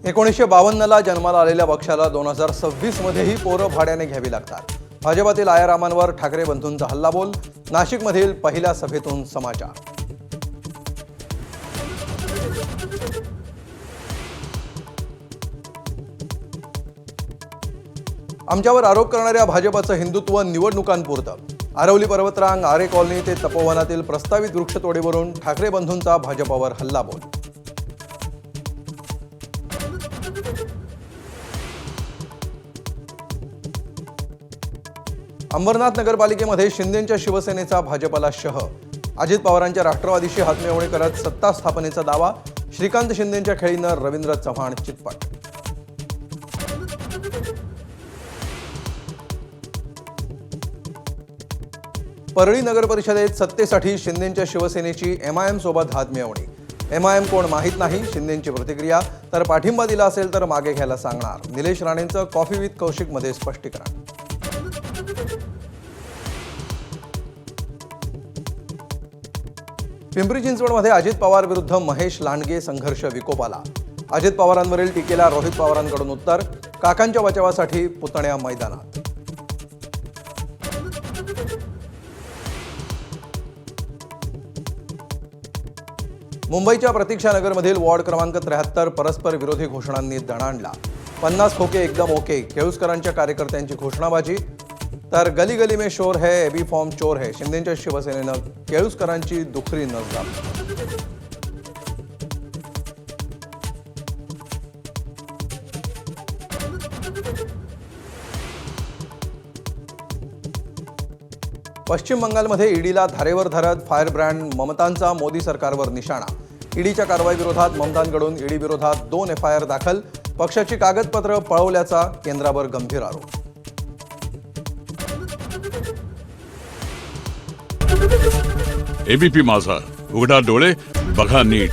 1952ला जन्माला आलेल्या पक्षाला 2026 मध्येही पोरं भाड्याने घ्यावी लागतात. भाजपातील आयारामांवर ठाकरे बंधूंचा हल्लाबोल. नाशिकमधील पहिल्या सभेतून समाचार. आमच्यावर आरोप करणाऱ्या भाजपाचं हिंदुत्व निवडणुकांपुरतं. आरवली पर्वतरांग, आरे कॉलनी ते तपोवनातील प्रस्तावित वृक्षतोडीवरून ठाकरे बंधूंचा भाजपावर हल्लाबोल. अंबरनाथ नगरपालिकेमध्ये शिंदेंच्या शिवसेनेचा भाजपाला शह. अजित पवारांच्या राष्ट्रवादीशी हातमिळवणी करत सत्ता स्थापनेचा दावा. श्रीकांत शिंदेंच्या खेळीनं रवींद्र चव्हाण चितपट. परळी नगर परिषदेत सत्तेसाठी शिंदेंच्या शिवसेनेची MIM सोबत हातमिळवणी. MIM कोण माहीत नाही, शिंदेंची प्रतिक्रिया. तर पाठिंबा दिला असेल तर मागे घ्यायला सांगणार. निलेश राणेंचं कॉफी विथ कौशिकमध्ये स्पष्टीकरण. पिंपरी चिंचवडमध्ये अजित पवार विरुद्ध महेश लांडगे संघर्ष विकोपाला. अजित पवारांवरील टीकेला रोहित पवारांकडून उत्तर. काकांच्या बचावासाठी पुतण्या मैदानात. मुंबईच्या प्रतीक्षानगरमधील वॉर्ड क्रमांक 73 परस्पर विरोधी घोषणांनी दणाणला. 50 खोके एकदम ओके, केळुसकरांच्या कार्यकर्त्यांची घोषणाबाजी. तर गली गली में शोर है, एबी फॉर्म चोर है, शिंदेंच्या शिवसेनेनं केळुसकरांची दुखरी नजर. पश्चिम बंगालमध्ये ईडीला धारेवर धरत फायर ब्रँड ममतांचा मोदी सरकारवर निशाणा. ईडीच्या कारवाईविरोधात ममतांकडून ईडी विरोधात 2 FIR दाखल. पक्षाची कागदपत्र पळवल्याचा केंद्रावर गंभीर आरोप. ABP माझा, उघडा डोळे बघा नीट.